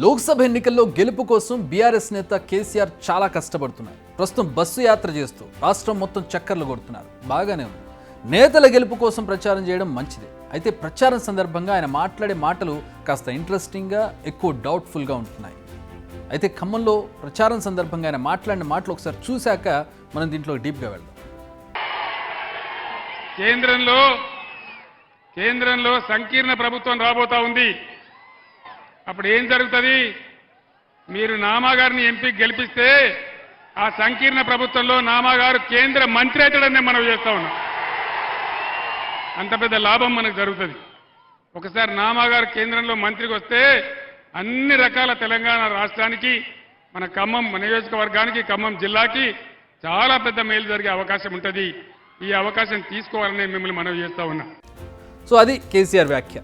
లోక్సభ ఎన్నికల్లో గెలుపు కోసం బీఆర్ఎస్ నేత కేసీఆర్ చాలా కష్టపడుతున్నారు. ప్రస్తుతం బస్సు యాత్ర చేస్తూ రాష్ట్రం మొత్తం చక్కర్లు కొడుతున్నారు. బాగానే ఉంది. నేతల గెలుపు కోసం ప్రచారం చేయడం మంచిదే. అయితే ప్రచారం సందర్భంగా ఆయన మాట్లాడే మాటలు కాస్త ఇంట్రెస్టింగ్గా, ఎక్కువ డౌట్ఫుల్గా ఉంటున్నాయి. అయితే ఖమ్మంలో ప్రచారం సందర్భంగా ఆయన మాట్లాడిన మాటలు ఒకసారి చూశాక మనం దీంట్లో డీప్గా వెళ్దాం. కేంద్రంలో సంకీర్ణ ప్రభుత్వం రాబోతా ఉంది. అప్పుడు ఏం జరుగుతుంది? మీరు నామాగారిని ఎంపీకి గెలిపిస్తే ఆ సంకీర్ణ ప్రభుత్వంలో నామాగారు కేంద్ర మంత్రి అవుతాడని మనం చేస్తా ఉన్నాం. అంత పెద్ద లాభం మనకు జరుగుతుంది. ఒకసారి నామాగారు కేంద్రంలో మంత్రికి వస్తే అన్ని రకాల తెలంగాణ రాష్ట్రానికి, మన ఖమ్మం నియోజకవర్గానికి, ఖమ్మం జిల్లాకి చాలా పెద్ద మేలు జరిగే అవకాశం ఉంటుంది. ఈ అవకాశం తీసుకోవాలని మిమ్మల్ని మనం చేస్తా ఉన్నాం. సో అది కేసీఆర్ వ్యాఖ్య.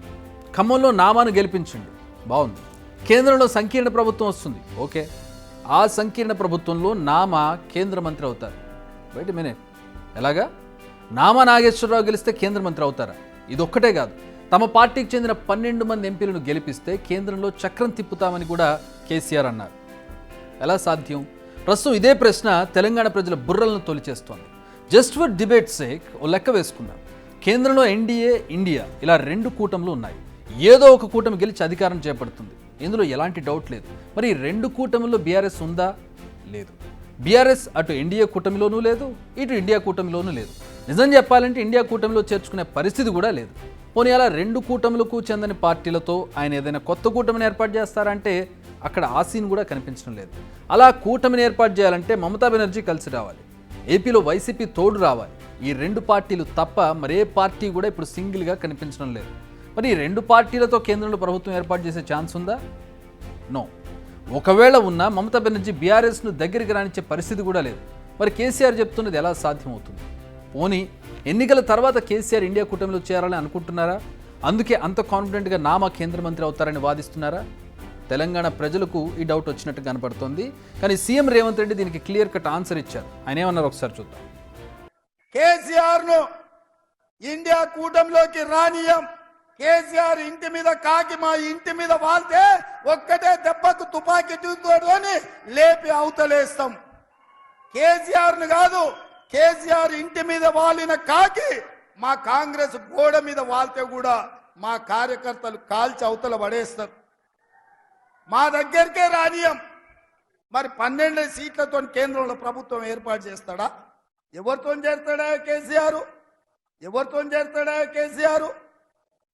ఖమ్మంలో నామాను గెలిపించండి, బాగుంది. కేంద్రంలో సంకీర్ణ ప్రభుత్వం వస్తుంది, ఓకే. ఆ సంకీర్ణ ప్రభుత్వంలో నామా కేంద్ర మంత్రి అవుతారు. వెయిట్ ఎ మినిట్, ఎలాగా? నామా నాగేశ్వరరావు గెలిస్తే కేంద్ర మంత్రి అవుతారా? ఇది ఒక్కటే కాదు, తమ పార్టీకి చెందిన 12 మంది ఎంపీలను గెలిపిస్తే కేంద్రంలో చక్రం తిప్పుతామని కూడా కేసీఆర్ అన్నారు. ఎలా సాధ్యం? ప్రస్తుతం ఇదే ప్రశ్న తెలంగాణ ప్రజల బుర్రలను తొలిచేస్తోంది. జస్ట్ ఫర్ డిబేట్ సేక్ ఓ లెక్క వేసుకుందాం. కేంద్రంలో ఎన్డీఏ, ఇండియా ఇలా 2 కూటములు ఉన్నాయి. ఏదో ఒక కూటమి గెలిచి అధికారం చేపడుతుంది. ఇందులో ఎలాంటి డౌట్ లేదు. మరి 2 కూటమిలో బీఆర్ఎస్ ఉందా? లేదు. బీఆర్ఎస్ అటు ఎన్డీఏ కూటమిలోనూ లేదు, ఇటు ఇండియా కూటమిలోనూ లేదు. నిజం చెప్పాలంటే ఇండియా కూటమిలో చేర్చుకునే పరిస్థితి కూడా లేదు. పోనీ అలా 2 కూటములకు చెందని పార్టీలతో ఆయన ఏదైనా కొత్త కూటమిని ఏర్పాటు చేస్తారంటే అక్కడ ఆ సీన్ కూడా కనిపించడం లేదు. అలా కూటమిని ఏర్పాటు చేయాలంటే మమతా బెనర్జీ కలిసి రావాలి, ఏపీలో వైసీపీ తోడు రావాలి. ఈ 2 పార్టీలు తప్ప మరే పార్టీ కూడా ఇప్పుడు సింగిల్గా కనిపించడం లేదు. మరి ఈ 2 పార్టీలతో కేంద్రంలో ప్రభుత్వం ఏర్పాటు చేసే ఛాన్స్ ఉందా? నో. ఒకవేళ ఉన్నా మమతా బెనర్జీ బీఆర్ఎస్ను దగ్గరికి రానిచ్చే పరిస్థితి కూడా లేదు. మరి కేసీఆర్ చెప్తున్నది ఎలా సాధ్యమవుతుంది? పోనీ ఎన్నికల తర్వాత కేసీఆర్ ఇండియా కూటమిలో చేరాలని అనుకుంటున్నారా? అందుకే అంత కాన్ఫిడెంట్గా నామా కేంద్ర మంత్రి అవుతారని వాదిస్తున్నారా? తెలంగాణ ప్రజలకు ఈ డౌట్ వచ్చినట్టు కనపడుతోంది. కానీ సీఎం రేవంత్ రెడ్డి దీనికి క్లియర్ కట్ ఆన్సర్ ఇచ్చారు. ఆయన ఏమన్నారు ఒకసారి చూద్దాం. కేసీఆర్ ఇండియా కూటమిలోకి రానియం. కేసీఆర్ ఇంటి మీద కాకి మా ఇంటి మీద వాళ్తే ఒక్కటే దెబ్బకు తుపాకీ దూకుని లేపి అవతలేస్తాం. కేసీఆర్ ను కాదు, కేసీఆర్ ఇంటి మీద వాలిన కాకి మా కాంగ్రెస్ గోడ మీద వాళ్తే కూడా మా కార్యకర్తలు కాల్చి అవతల పడేస్తారు. మా దగ్గరికే రానియం. మరి 12 సీట్లతో కేంద్రంలో ప్రభుత్వం ఏర్పాటు చేస్తాడా? ఎవరితో చేస్తాడా కేసీఆర్? ఎవరితో చేస్తాడా కేసీఆర్?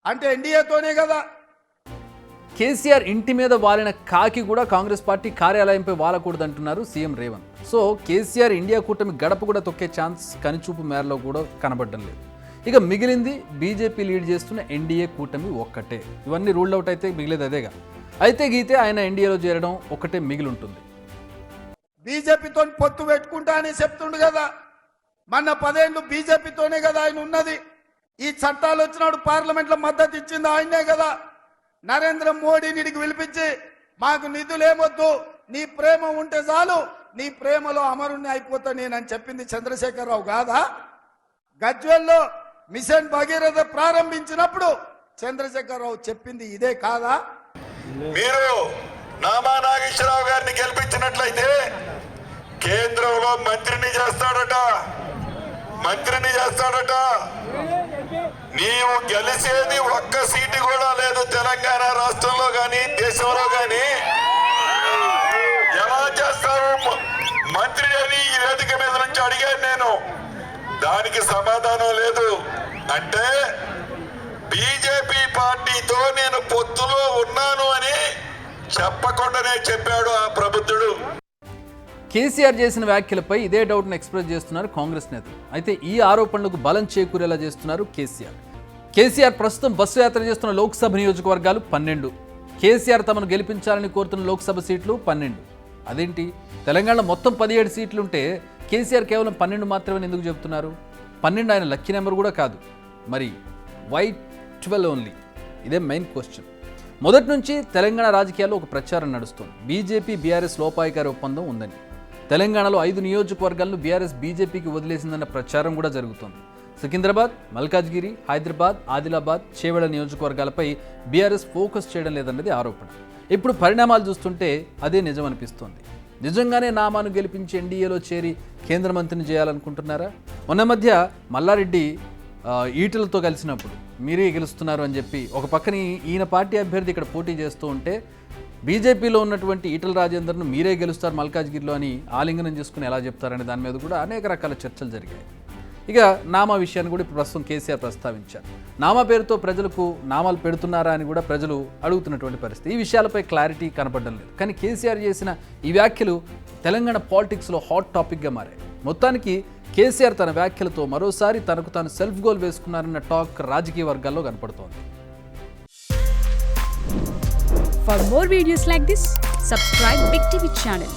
అంటే ఎన్డీఏతోనే కదా. కేసీఆర్ ఇంటి మీద వాలిన కాకి కూడా కాంగ్రెస్ పార్టీ కార్యాలయంపై వాలకూడదంటున్నారు CM Revanth. So KCR India కూటమి గడప కూడా తొక్కే ఛాన్స్ కనిచూపు మేరలో కూడా కనబడడం లేదు. ఇక మిగిలింది బీజేపీ లీడ్ చేస్తున్న ఎన్డీఏ కూటమి ఒక్కటే. ఇవన్నీ రూల్డ్ అవుట్ అయితే మిగిలేదు అదేగా. అయితే గీతే ఆయన ఎన్డీఏలో చేరడం ఒకటే మిగిలి ఉంటుంది. బీజేపీతో పొత్తు పెట్టుకుంటా అని చెప్తుండు కదా. మొన్న 10 ఏళ్ళు బీజేపీతోనే కదా ఆయన ఉన్నది. ఈ చట్టాలు వచ్చినాడు పార్లమెంట్లో మద్దతు ఇచ్చింది ఆయనే కదా. నరేంద్ర మోడీని ఇడికి పిలిపించి మాకు నిధులేమొద్దు, నీ ప్రేమ ఉంటే చాలు, నీ ప్రేమలో అమరుణ్ణి అయిపోతా నేనని చెప్పింది చంద్రశేఖరరావు కాదా? గజ్వేల్లో మిషన్ భగీరథ ప్రారంభించినప్పుడు చంద్రశేఖరరావు చెప్పింది ఇదే కాదా? మీరు నామా నాగేశ్వరరావు గారిని గెలిపించినట్లయితే కేంద్రంలో మంత్రిని చేస్తాడట. నీవు గెలిచేది ఒక్క సీటు కూడా లేదు తెలంగాణ రాష్ట్రంలో కానీ దేశంలో కానీ. ఎలా చేస్తారు మంత్రి అని ఈ వేదిక మీద నుంచి అడిగాను నేను. దానికి సమాధానం లేదు. అంటే బీజేపీ పార్టీతో నేను పొత్తులో ఉన్నాను అని చెప్పకుండానే చెప్పాడు ఆ ప్రబుద్ధుడు. కేసీఆర్ చేసిన వ్యాఖ్యలపై ఇదే డౌట్ను ఎక్స్ప్రెస్ చేస్తున్నారు కాంగ్రెస్ నేతలు. అయితే ఈ ఆరోపణలకు బలం చేకూరేలా చేస్తున్నారు కేసీఆర్ ప్రస్తుతం బస్సు యాత్ర చేస్తున్న లోక్సభ నియోజకవర్గాలు 12. కేసీఆర్ తమను గెలిపించాలని కోరుతున్న లోక్సభ సీట్లు 12. అదేంటి, తెలంగాణలో మొత్తం 17 సీట్లుంటే కేసీఆర్ కేవలం 12 మాత్రమే ఎందుకు చెబుతున్నారు? 12 ఆయన లక్కీ నెంబర్ కూడా కాదు. మరి వై 12 ఓన్లీ? ఇదే మెయిన్ క్వశ్చన్. మొదటి నుంచి తెలంగాణ రాజకీయాల్లో ఒక ప్రచారం నడుస్తుంది. బీజేపీ బీఆర్ఎస్ లోపాయికారి ఒప్పందం ఉందని. తెలంగాణలో 5 నియోజకవర్గాలను బీఆర్ఎస్ బీజేపీకి వదిలేసిందన్న ప్రచారం కూడా జరుగుతోంది. సికింద్రాబాద్, మల్కాజ్గిరి, హైదరాబాద్, ఆదిలాబాద్, చేవెళ్ల నియోజకవర్గాలపై బీఆర్ఎస్ ఫోకస్ చేయడం లేదన్నది ఆరోపణ. ఇప్పుడు పరిణామాలు చూస్తుంటే అదే నిజం అనిపిస్తోంది. నిజంగానే నామాను గెలిపించి ఎన్డీఏలో చేరి కేంద్ర మంత్రిని చేయాలనుకుంటున్నారా? మొన్న మధ్య మల్లారెడ్డి ఈటలతో కలిసినప్పుడు మీరే గెలుస్తున్నారు అని చెప్పి ఒక పక్కన ఈయన పార్టీ అభ్యర్థి ఇక్కడ పోటీ చేస్తూ ఉంటే బీజేపీలో ఉన్నటువంటి ఈటల రాజేందర్ను మీరే గెలుస్తారు మల్కాజ్గిరిలో అని ఆలింగనం చేసుకుని ఎలా చెప్తారనే దాని మీద కూడా అనేక రకాల చర్చలు జరిగాయి. ఇక నామా విషయాన్ని కూడా ఇప్పుడు ప్రస్తుతం కేసీఆర్ ప్రస్తావించారు. నామా పేరుతో ప్రజలకు నామాలు పెడుతున్నారా అని కూడా ప్రజలు అడుగుతున్నటువంటి పరిస్థితి. ఈ విషయాలపై క్లారిటీ కనపడడం లేదు. కానీ కేసీఆర్ చేసిన ఈ వ్యాఖ్యలు తెలంగాణ పాలిటిక్స్లో హాట్ టాపిక్గా మారాయి. మొత్తానికి కేసీఆర్ తన వ్యాఖ్యలతో మరోసారి తనకు తాను సెల్ఫ్ గోల్ వేసుకున్నారన్న టాక్ రాజకీయ వర్గాల్లో కనపడుతోంది. For more videos like this, subscribe Big TV channel.